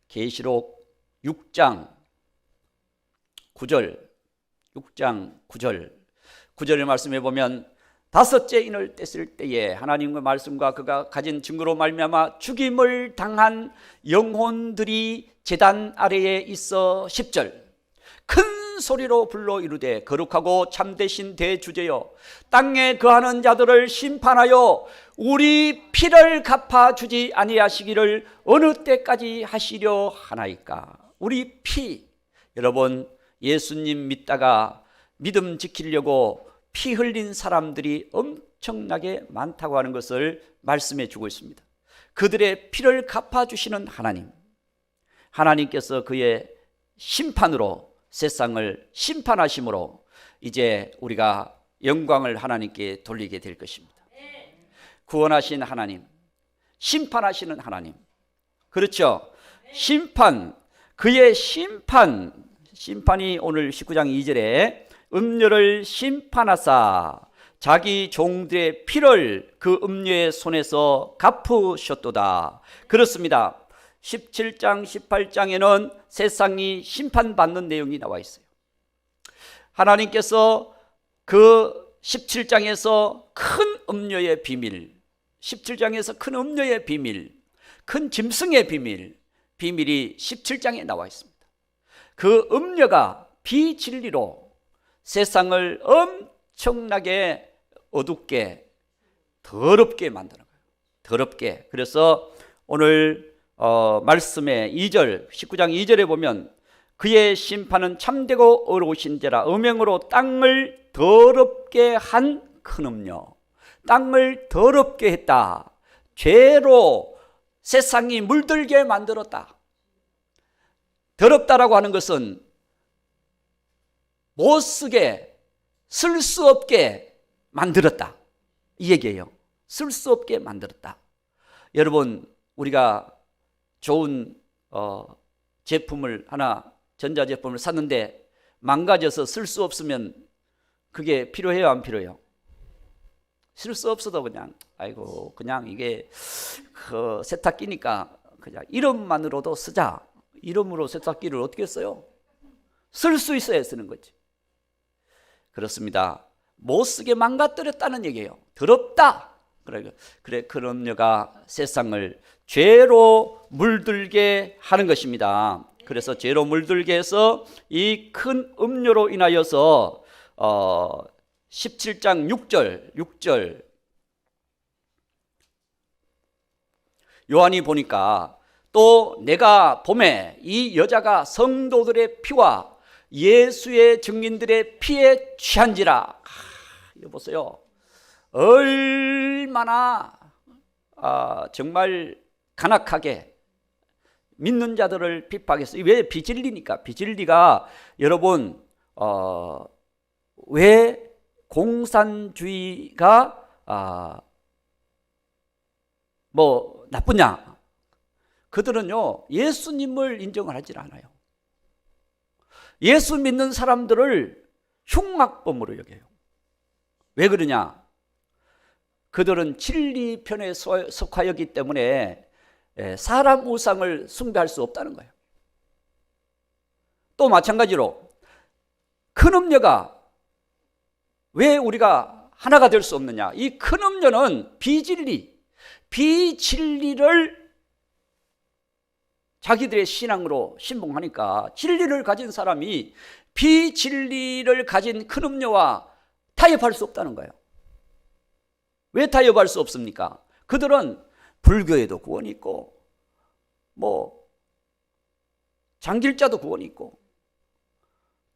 계시록 6장 9절, 9절의 말씀에 보면 다섯째 인을 뗐을 때에 하나님의 말씀과 그가 가진 증거로 말미암아 죽임을 당한 영혼들이 제단 아래에 있어 10절 큰 소리로 불러 이르되 거룩하고 참되신 대주제여 땅에 거하는 자들을 심판하여 우리 피를 갚아주지 아니하시기를 어느 때까지 하시려 하나이까. 우리 피, 여러분 예수님 믿다가 믿음 지키려고 피 흘린 사람들이 엄청나게 많다고 하는 것을 말씀해 주고 있습니다. 그들의 피를 갚아주시는 하나님께서 그의 심판으로 세상을 심판하심으로 이제 우리가 영광을 하나님께 돌리게 될 것입니다. 구원하신 하나님, 심판하시는 하나님, 그렇죠? 심판, 그의 심판이 오늘 19장 2절에 음료를 심판하사 자기 종들의 피를 그 음료의 손에서 갚으셨도다. 그렇습니다. 17장 18장에는 세상이 심판받는 내용이 나와 있어요. 하나님께서 그 17장에서 큰 음료의 비밀, 17장에서 큰 음료의 비밀, 큰 짐승의 비밀이 17장에 나와 있습니다. 그 음료가 비진리로 세상을 엄청나게 어둡게 더럽게 만드는 거예요. 더럽게. 그래서 오늘 말씀의 2절 19장 2절에 보면 그의 심판은 참되고 어려우신지라 음행으로 땅을 더럽게 한 큰 음료, 땅을 더럽게 했다. 죄로 세상이 물들게 만들었다. 더럽다라고 하는 것은 못쓰게, 쓸 수 없게 만들었다, 이 얘기예요. 쓸 수 없게 만들었다. 여러분, 우리가 좋은 제품을 하나, 전자제품을 샀는데 망가져서 쓸 수 없으면 그게 필요해요, 안 필요해요? 실수 없어도 그냥 아이고 그냥 이게 그 세탁기니까 그냥 이름만으로도 쓰자. 이름으로 세탁기를 어떻게 써요? 쓸 수 있어야 쓰는 거지. 그렇습니다. 못 쓰게 망가뜨렸다는 얘기예요. 더럽다. 그래 그런 여가 세상을 죄로 물들게 하는 것입니다. 그래서 죄로 물들게 해서 이 큰 음료로 인하여서 17장 6절 요한이 보니까 또 내가 봄에 이 여자가 성도들의 피와 예수의 증인들의 피에 취한지라. 이거 보세요. 얼마나 정말 간악하게 믿는 자들을 핍박했어요. 왜? 비진리니까. 비진리가 여러분 왜 공산주의가 뭐 나쁘냐? 그들은요 예수님을 인정을 하질 않아요. 예수 믿는 사람들을 흉악범으로 여겨요. 왜 그러냐? 그들은 진리편에 속하였기 때문에 사람 우상을 숭배할 수 없다는 거예요. 또 마찬가지로 큰 음녀가 왜 우리가 하나가 될 수 없느냐? 이 큰 음녀는 비진리를 자기들의 신앙으로 신봉하니까 진리를 가진 사람이 비진리를 가진 큰 음녀와 타협할 수 없다는 거예요. 왜 타협할 수 없습니까? 그들은 불교에도 구원이 있고 뭐 장길자도 구원이 있고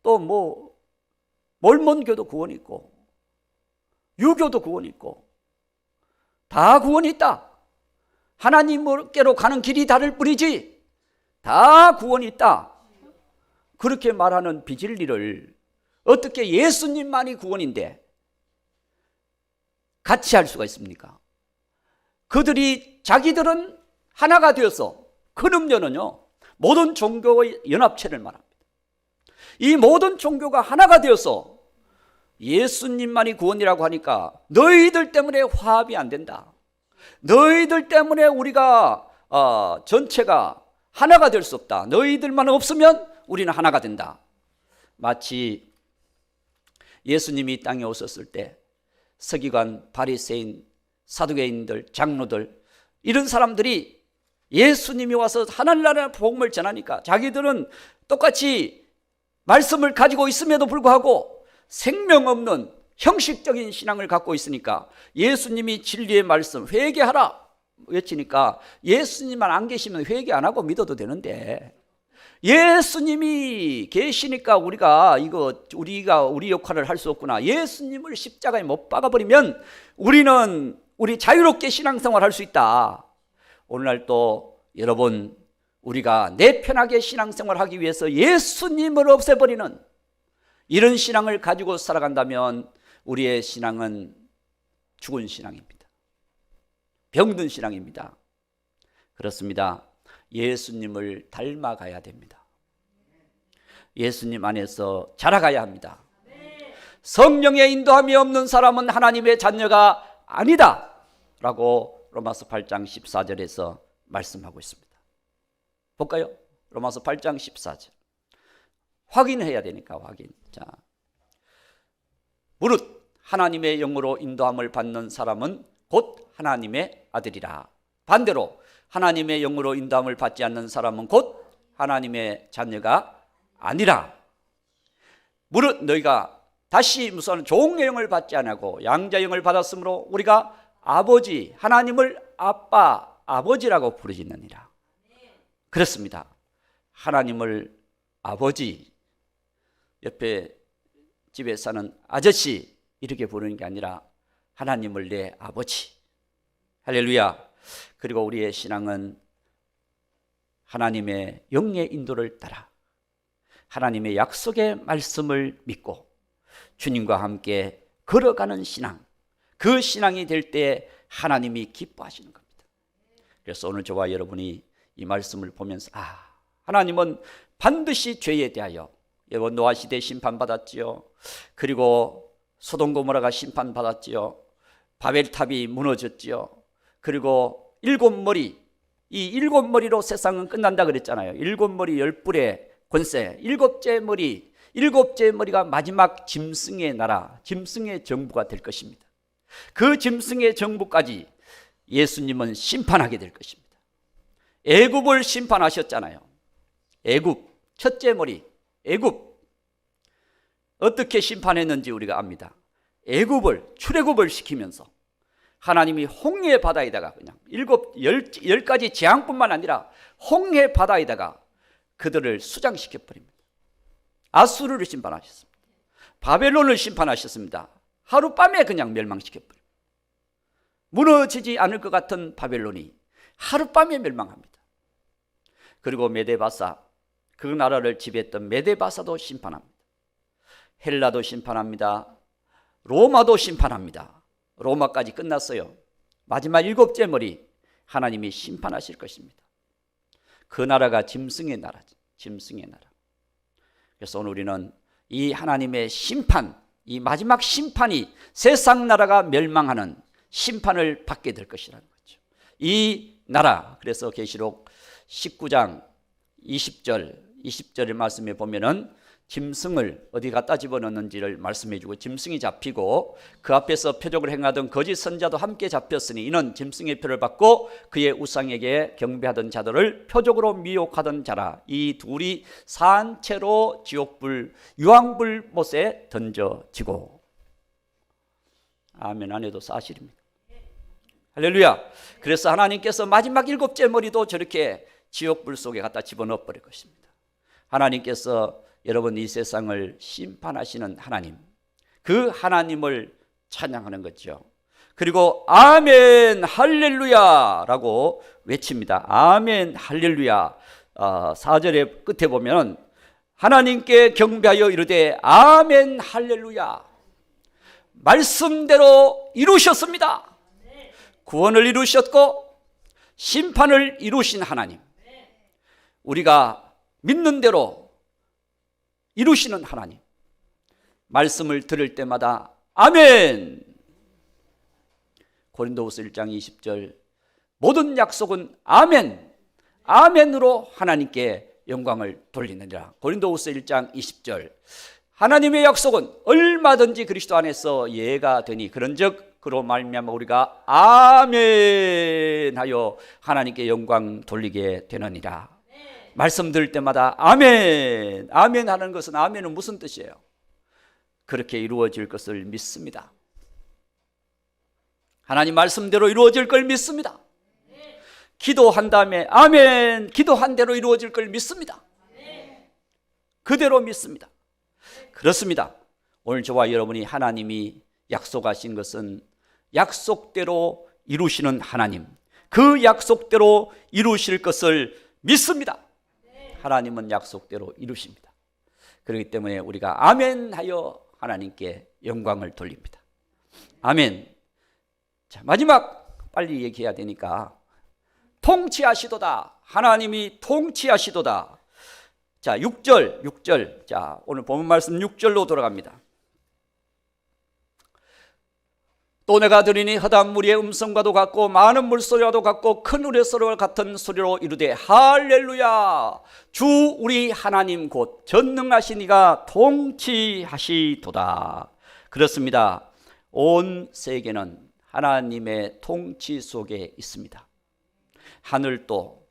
또 뭐 몰몬교도 구원이 있고 유교도 구원이 있고 다 구원이 있다. 하나님께로 가는 길이 다를 뿐이지 다 구원이 있다. 그렇게 말하는 비진리를 어떻게 예수님만이 구원인데 같이 할 수가 있습니까? 그들이 자기들은 하나가 되어서 큰 음료는요 모든 종교의 연합체를 말합니다. 이 모든 종교가 하나가 되어서 예수님만이 구원이라고 하니까 너희들 때문에 화합이 안 된다. 너희들 때문에 우리가 전체가 하나가 될 수 없다. 너희들만 없으면 우리는 하나가 된다. 마치 예수님이 이 땅에 오셨을 때 서기관, 바리새인, 사두개인들, 장로들 이런 사람들이 예수님이 와서 하늘나라 복음을 전하니까 자기들은 똑같이 말씀을 가지고 있음에도 불구하고 생명 없는 형식적인 신앙을 갖고 있으니까 예수님이 진리의 말씀 회개하라 외치니까 예수님만 안 계시면 회개 안 하고 믿어도 되는데 예수님이 계시니까 우리가 우리 역할을 할 수 없구나. 예수님을 십자가에 못 박아버리면 우리 자유롭게 신앙생활 할 수 있다. 오늘날 또 여러분 우리가 내 편하게 신앙생활 하기 위해서 예수님을 없애버리는 이런 신앙을 가지고 살아간다면 우리의 신앙은 죽은 신앙입니다. 병든 신앙입니다. 그렇습니다. 예수님을 닮아가야 됩니다. 예수님 안에서 자라가야 합니다. 성령의 인도함이 없는 사람은 하나님의 자녀가 아니다 라고 로마서 8장 14절에서 말씀하고 있습니다. 볼까요? 로마서 8장 14절 확인해야 되니까 확인. 자, 무릇 하나님의 영으로 인도함을 받는 사람은 곧 하나님의 아들이라. 반대로 하나님의 영으로 인도함을 받지 않는 사람은 곧 하나님의 자녀가 아니라. 무릇 너희가 다시 무슨 종의 영을 받지 않고 양자의 영을 받았으므로 우리가 아버지, 하나님을 아빠, 아버지라고 부르짖느니라. 그렇습니다. 하나님을 아버지, 옆에 집에 사는 아저씨 이렇게 부르는 게 아니라 하나님을 내 아버지. 할렐루야. 그리고 우리의 신앙은 하나님의 영의 인도를 따라 하나님의 약속의 말씀을 믿고 주님과 함께 걸어가는 신앙, 그 신앙이 될 때 하나님이 기뻐하시는 겁니다. 그래서 오늘 저와 여러분이 이 말씀을 보면서 하나님은 반드시 죄에 대하여 노아 시대 심판받았지요. 그리고 소돔 고모라가 심판받았지요. 바벨탑이 무너졌지요. 그리고 일곱 머리, 이 일곱 머리로 세상은 끝난다 그랬잖아요. 일곱 머리 열 뿔의 권세, 일곱째 머리가 마지막 짐승의 나라, 짐승의 정부가 될 것입니다. 그 짐승의 정부까지 예수님은 심판하게 될 것입니다. 애굽을 심판하셨잖아요. 애굽, 첫째 머리, 애굽. 어떻게 심판했는지 우리가 압니다. 애굽을, 출애굽을 시키면서 하나님이 홍해 바다에다가 그냥 열 가지 재앙뿐만 아니라 홍해 바다에다가 그들을 수장시켜 버립니다. 아수르를 심판하셨습니다. 바벨론을 심판하셨습니다. 하룻밤에 그냥 멸망시켜 버립니다. 무너지지 않을 것 같은 바벨론이 하룻밤에 멸망합니다. 그리고 메데바사, 그 나라를 지배했던 메데바사도 심판합니다. 헬라도 심판합니다. 로마도 심판합니다. 로마까지 끝났어요. 마지막 일곱째 머리 하나님이 심판하실 것입니다. 그 나라가 짐승의 나라죠. 짐승의 나라. 그래서 오늘 우리는 이 하나님의 심판, 이 마지막 심판이 세상 나라가 멸망하는 심판을 받게 될 것이라는 거죠. 이 나라, 그래서 계시록 19장 20절의 말씀에 보면은 짐승을 어디 갖다 집어넣는지를 말씀해 주고, 짐승이 잡히고 그 앞에서 표적을 행하던 거짓 선자도 함께 잡혔으니 이는 짐승의 표를 받고 그의 우상에게 경배하던 자들을 표적으로 미혹하던 자라. 이 둘이 산채로 지옥불 유황불 못에 던져지고. 아멘. 안 해도 사실입니다. 할렐루야. 그래서 하나님께서 마지막 일곱째 머리도 저렇게 지옥불 속에 갖다 집어넣어 버릴 것입니다. 하나님께서 여러분 이 세상을 심판하시는 하나님, 그 하나님을 찬양하는 거죠. 그리고 아멘 할렐루야 라고 외칩니다. 아멘 할렐루야. 4절의 끝에 보면 하나님께 경배하여 이르되 아멘 할렐루야. 말씀대로 이루셨습니다. 구원을 이루셨고 심판을 이루신 하나님, 우리가 믿는 대로 이루시는 하나님, 말씀을 들을 때마다 아멘. 고린도후서 1장 20절 모든 약속은 아멘, 아멘으로 하나님께 영광을 돌리느니라. 고린도후서 1장 20절 하나님의 약속은 얼마든지 그리스도 안에서 예가 되니 그런즉 그로 말미암아 우리가 아멘 하여 하나님께 영광 돌리게 되느니라. 말씀 들을 때마다 아멘, 아멘 하는 것은, 아멘은 무슨 뜻이에요? 그렇게 이루어질 것을 믿습니다. 하나님 말씀대로 이루어질 걸 믿습니다. 기도한 다음에 아멘, 기도한 대로 이루어질 걸 믿습니다. 그대로 믿습니다. 그렇습니다. 오늘 저와 여러분이 하나님이 약속하신 것은 약속대로 이루시는 하나님, 그 약속대로 이루실 것을 믿습니다. 하나님은 약속대로 이루십니다. 그렇기 때문에 우리가 아멘 하여 하나님께 영광을 돌립니다. 아멘. 자, 마지막 빨리 얘기해야 되니까 통치하시도다. 하나님이 통치하시도다. 자, 6절. 자, 오늘 본문 말씀 6절로 돌아갑니다. 또 내가 들으니 허다한 무리의 음성과도 같고 많은 물소리와도 같고 큰 우레소리와 같은 소리로 이르되 할렐루야. 주 우리 하나님 곧 전능하신 이가 통치하시도다. 그렇습니다. 온 세계는 하나님의 통치 속에 있습니다. 하늘도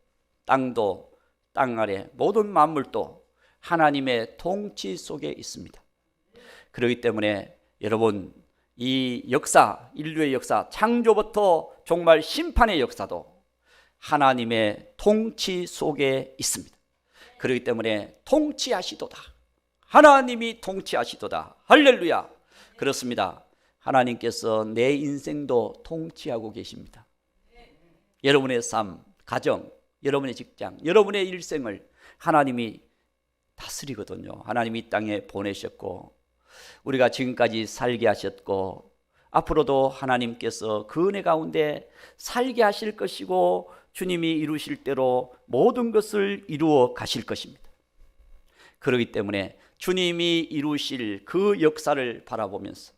땅도 땅 아래 모든 만물도 하나님의 통치 속에 있습니다. 그렇기 때문에 여러분, 이 역사, 인류의 역사, 창조부터 정말 심판의 역사도 하나님의 통치 속에 있습니다. 그렇기 때문에 통치하시도다. 하나님이 통치하시도다. 할렐루야. 그렇습니다. 하나님께서 내 인생도 통치하고 계십니다. 여러분의 삶, 가정, 여러분의 직장, 여러분의 일생을 하나님이 다스리거든요. 하나님이 이 땅에 보내셨고 우리가 지금까지 살게 하셨고 앞으로도 하나님께서 그 은혜 가운데 살게 하실 것이고 주님이 이루실 대로 모든 것을 이루어 가실 것입니다. 그렇기 때문에 주님이 이루실 그 역사를 바라보면서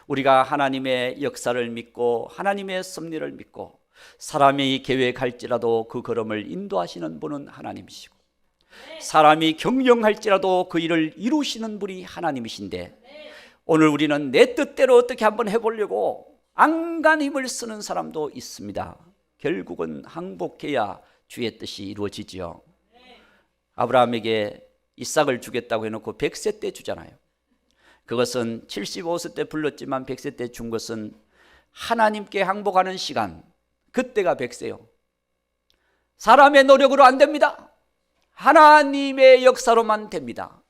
우리가 하나님의 역사를 믿고 하나님의 섭리를 믿고 사람이 계획할지라도 그 걸음을 인도하시는 분은 하나님이시고, 사람이 경영할지라도 그 일을 이루시는 분이 하나님이신데, 오늘 우리는 내 뜻대로 어떻게 한번 해보려고 안간힘을 쓰는 사람도 있습니다. 결국은 항복해야 주의 뜻이 이루어지지요. 아브라함에게 이삭을 주겠다고 해놓고 100세 때 주잖아요. 그것은 75세 때 불렀지만 100세 때 준 것은 하나님께 항복하는 시간, 그때가 100세요. 사람의 노력으로 안 됩니다. 하나님의 역사로만 됩니다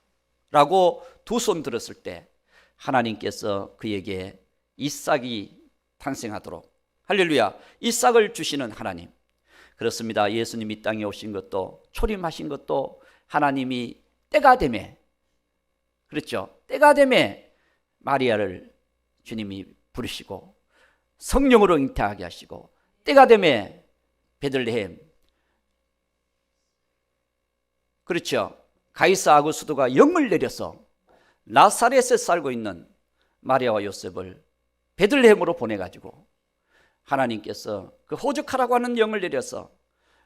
라고 두 손 들었을 때 하나님께서 그에게 이삭이 탄생하도록, 할렐루야, 이삭을 주시는 하나님. 그렇습니다. 예수님이 이 땅에 오신 것도, 초림하신 것도 하나님이 때가 되매, 그렇죠, 때가 되매 마리아를 주님이 부르시고 성령으로 잉태하게 하시고, 때가 되매 베들레헴, 그렇죠, 가이사 아구스도가 영을 내려서 나사렛에 살고 있는 마리아와 요셉을 베들레헴으로 보내가지고 하나님께서 그 호적하라고 하는 영을 내려서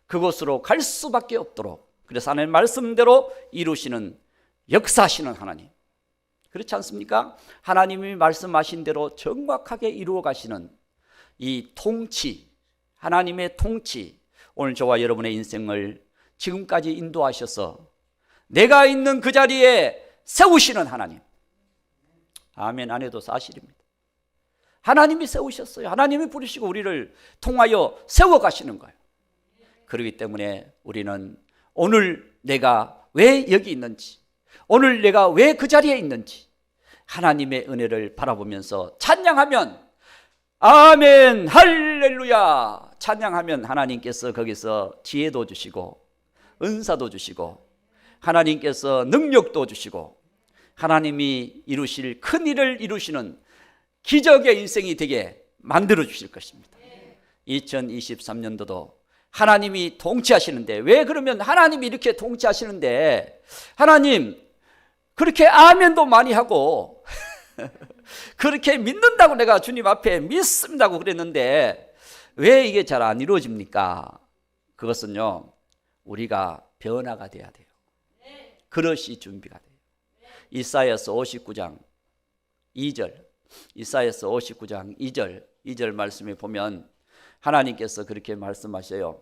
그곳으로 갈 수밖에 없도록, 그래서 하나님의 말씀대로 이루시는, 역사하시는 하나님, 그렇지 않습니까? 하나님이 말씀하신 대로 정확하게 이루어 가시는 이 통치, 하나님의 통치, 오늘 저와 여러분의 인생을 지금까지 인도하셔서 내가 있는 그 자리에 세우시는 하나님. 아멘 안 해도 사실입니다. 하나님이 세우셨어요. 하나님이 부르시고 우리를 통하여 세워가시는 거예요. 그렇기 때문에 우리는 오늘 내가 왜 여기 있는지, 오늘 내가 왜 그 자리에 있는지 하나님의 은혜를 바라보면서 찬양하면, 아멘 할렐루야, 찬양하면 하나님께서 거기서 지혜도 주시고 은사도 주시고 하나님께서 능력도 주시고 하나님이 이루실 큰 일을 이루시는 기적의 인생이 되게 만들어 주실 것입니다. 2023년도도 하나님이 통치하시는데, 왜 그러면 하나님이 이렇게 통치하시는데 하나님 그렇게 아멘도 많이 하고 그렇게 믿는다고 내가 주님 앞에 믿습니다고 그랬는데 왜 이게 잘 안 이루어집니까? 그것은요, 우리가 변화가 돼야 돼요. 그릇이 준비가 돼요. 이사야서 59장 2절, 이사야서 59장 2절 말씀에 보면 하나님께서 그렇게 말씀하셔요.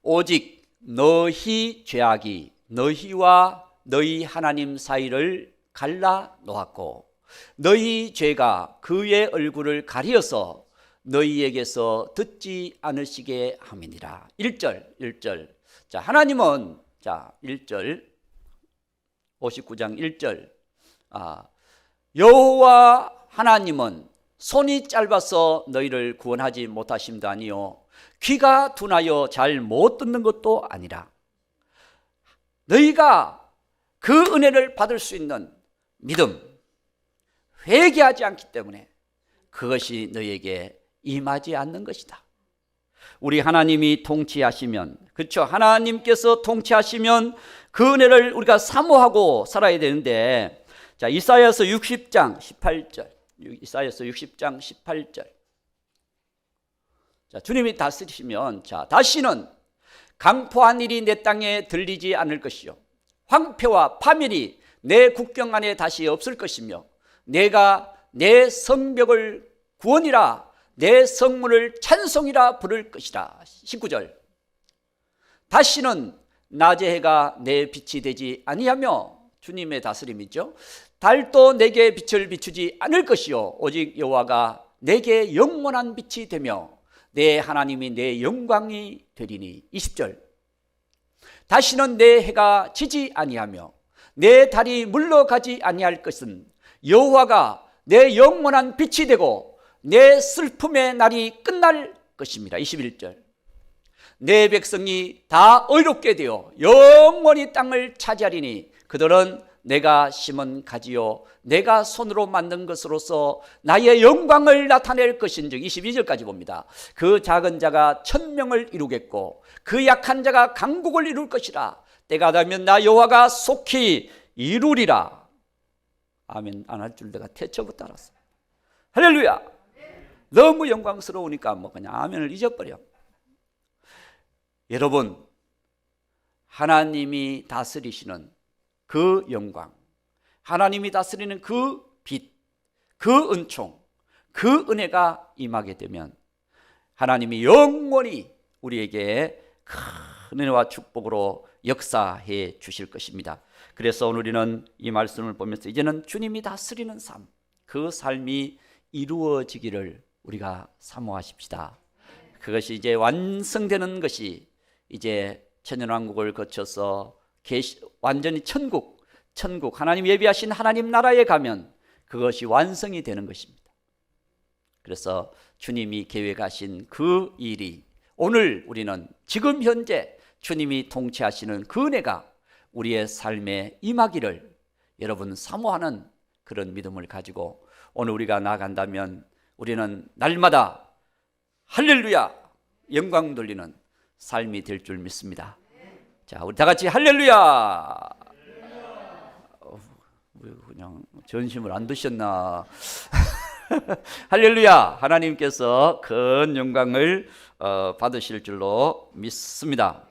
오직 너희 죄악이 너희와 너희 하나님 사이를 갈라 놓았고 너희 죄가 그의 얼굴을 가리어서 너희에게서 듣지 않으시게 함이니라. 1절. 자, 하나님은, 자, 1절 59장 1절, 여호와 하나님은 손이 짧아서 너희를 구원하지 못하심도 아니요 귀가 둔하여 잘 못 듣는 것도 아니라 너희가 그 은혜를 받을 수 있는 믿음, 회개하지 않기 때문에 그것이 너희에게 임하지 않는 것이다. 우리 하나님이 통치하시면, 그렇죠, 하나님께서 통치하시면 그 은혜를 우리가 사모하고 살아야 되는데, 자, 이사야서 60장 18절, 이사야서 60장 18절. 자, 주님이 다스리시면, 자, 다시는 강포한 일이 내 땅에 들리지 않을 것이요 황폐와 파멸이 내 국경 안에 다시 없을 것이며 내가 내 성벽을 구원이라 내 성문을 찬송이라 부를 것이라. 19절. 다시는 낮의 해가 내 빛이 되지 아니하며, 주님의 다스림이죠, 달도 내게 빛을 비추지 않을 것이요 오직 여호와가 내게 영원한 빛이 되며 내 하나님이 내 영광이 되리니. 20절. 다시는 내 해가 지지 아니하며 내 달이 물러가지 아니할 것은 여호와가 내 영원한 빛이 되고 내 슬픔의 날이 끝날 것입니다. 21절. 내 백성이 다 의롭게 되어 영원히 땅을 차지하리니 그들은 내가 심은 가지요 내가 손으로 만든 것으로서 나의 영광을 나타낼 것인즉. 22절까지 봅니다. 그 작은 자가 천명을 이루겠고 그 약한 자가 강국을 이룰 것이라. 때가 되면 나 여호와가 속히 이루리라. 아멘 안 할 줄 내가 태초부터 알았어. 할렐루야. 너무 영광스러우니까 뭐 그냥 아멘을 잊어버려. 여러분, 하나님이 다스리시는 그 영광, 하나님이 다스리는 그 빛, 그 은총, 그 은혜가 임하게 되면 하나님이 영원히 우리에게 큰 은혜와 축복으로 역사해 주실 것입니다. 그래서 오늘 우리는 이 말씀을 보면서 이제는 주님이 다스리는 삶, 그 삶이 이루어지기를 우리가 사모하십시다. 그것이 이제 완성되는 것이 이제 천년왕국을 거쳐서 완전히 천국 하나님 예비하신 하나님 나라에 가면 그것이 완성이 되는 것입니다. 그래서 주님이 계획하신 그 일이 오늘 우리는 지금 현재 주님이 통치하시는 그 은혜가 우리의 삶에 임하기를 여러분 사모하는 그런 믿음을 가지고 오늘 우리가 나아간다면 우리는 날마다 할렐루야 영광 돌리는 삶이 될 줄 믿습니다. 자, 우리 다 같이 할렐루야. 그냥 전심을 안 드셨나? 할렐루야. 하나님께서 큰 영광을 받으실 줄로 믿습니다.